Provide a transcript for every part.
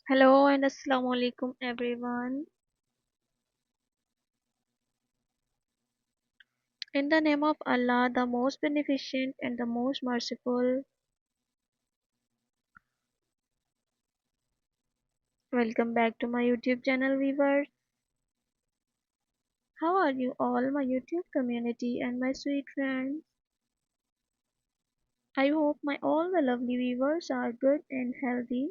Hello and Assalamu alaikum everyone. In the name of Allah, the most beneficent and the most merciful, welcome back to my YouTube channel viewers. How are you all, my YouTube community and my sweet friends? I hope my all the lovely viewers are good and healthy.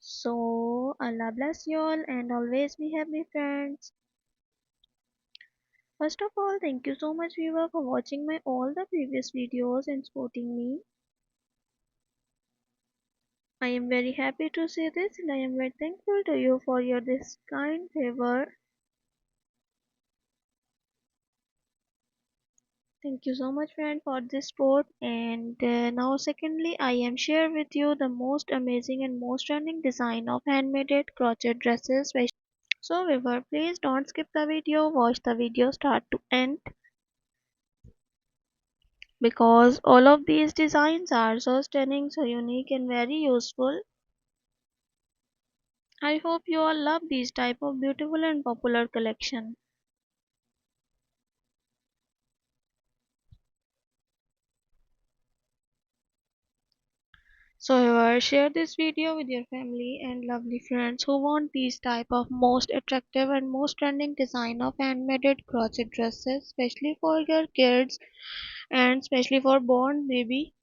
So, Allah bless you all and always be happy friends. First of all, thank you so much viewer for watching my all the previous videos and supporting me. I am very happy to say this and I am very thankful to you for your this kind favor. Thank you so much friend for this support and now secondly I am share with you the most amazing and most trending design of handmade crochet dresses. So viewer please don't skip the video, watch the video start to end because all of these designs are so stunning, so unique and very useful. I hope you all love these type of beautiful and popular collection. So share this video with your family and lovely friends who want these type of most attractive and most trending design of handmade crochet dresses, especially for your kids and especially for born baby.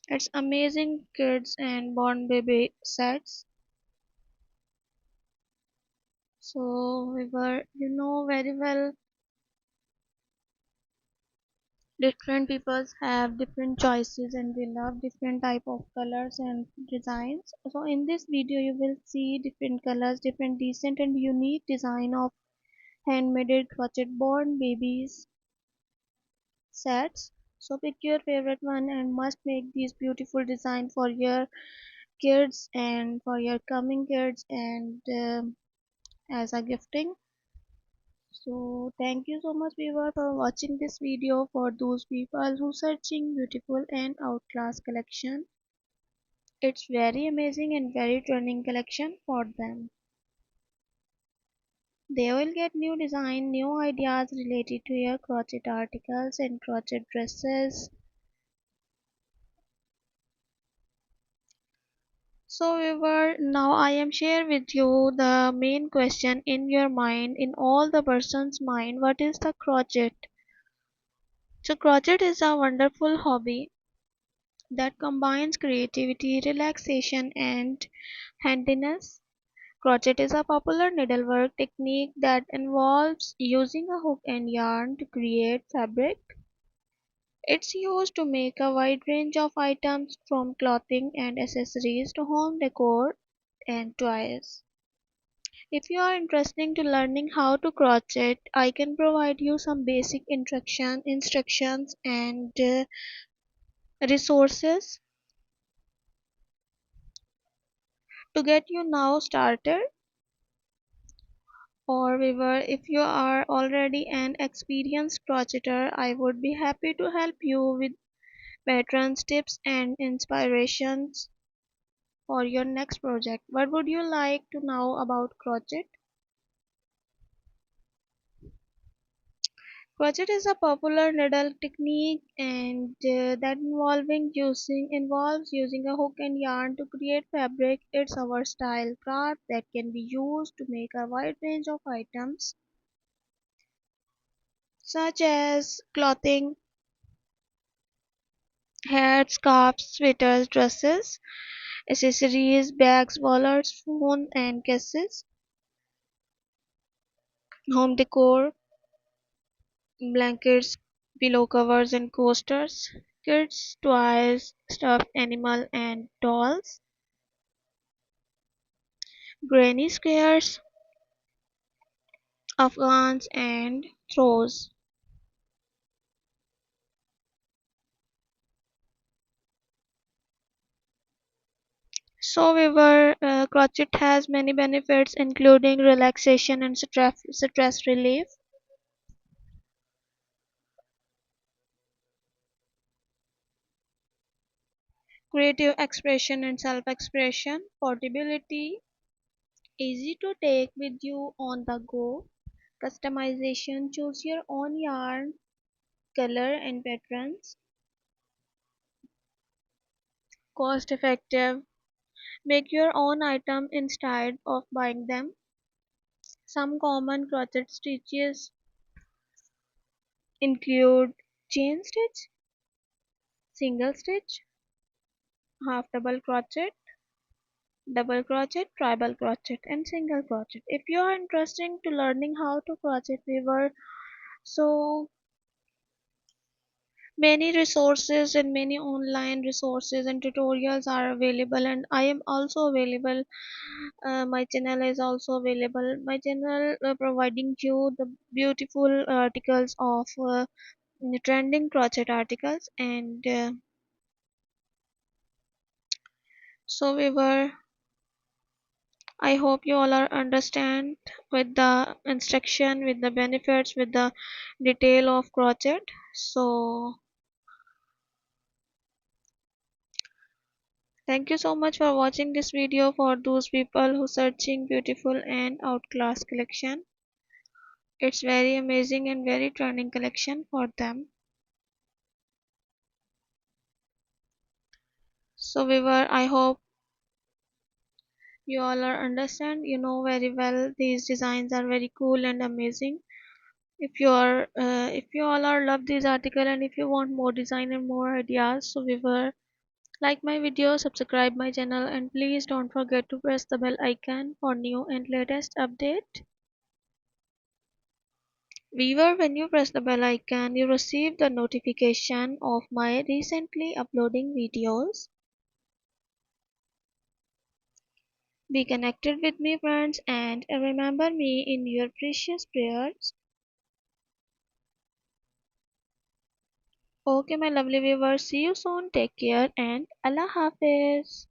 It's amazing kids and born baby sets. So we were, you know very well, different peoples have different choices and they love different type of colors and designs. So in this video you will see different colors, different decent and unique design of handmade crochet born babies sets. So pick your favorite one and must make these beautiful design for your kids and for your coming kids and as a gifting. So thank you so much viewer for watching this video. For those people who searching beautiful and outclass collection, it's very amazing and very trending collection for them. They will get new design, new ideas related to your crochet articles and crochet dresses. So viewer, now I am share with you the main question in your mind, in all the person's mind, what is the crochet? So crochet is a wonderful hobby that combines creativity, relaxation, and handiness. Crochet is a popular needlework technique that involves using a hook and yarn to create fabric. It's used to make a wide range of items from clothing and accessories to home decor and toys. If you are interested in learning how to crochet, I can provide you some basic instructions and resources to get you now started. Or viewer, if you are already an experienced crocheter, I would be happy to help you with patterns, tips and inspirations for your next project. What would you like to know about crochet? Crochet is a popular needle technique and that involves using a hook and yarn to create fabric. It's a versatile craft that can be used to make a wide range of items such as clothing, hats, scarves, sweaters, dresses, accessories, bags, wallets, phones and cases, home decor, blankets, pillow covers and coasters, kids, toys, stuffed animal and dolls, granny squares, afghans and throws. So crochet has many benefits including relaxation and stress relief. creative expression and self-expression, portability, easy to take with you on the go, customization, choose your own yarn, color and patterns, cost effective, make your own item instead of buying them. Some common crochet stitches include chain stitch, single stitch, half double crochet, treble crochet, and single crochet. If you are interested to learning how to crochet weaver, so many resources and many online resources and tutorials are available, and I am also available. My channel is also available. My channel providing you the beautiful articles of trending crochet articles, and so we were I hope you all are understand with the instruction, with the benefits, with the detail of crochet. So thank you so much for watching this video. For those people who searching beautiful and outclass collection, it's very amazing and very trending collection for them. So I hope you all are understand, you know very well these designs are very cool and amazing. If you all are love this article, and if you want more design and more ideas, so like my video, subscribe my channel, and please don't forget to press the bell icon for new and latest update. Viewer, when you press the bell icon, you receive the notification of my recently uploading videos. Be connected with me, friends, and remember me in your precious prayers. Okay, my lovely viewers, see you soon. Take care and Allah Hafiz.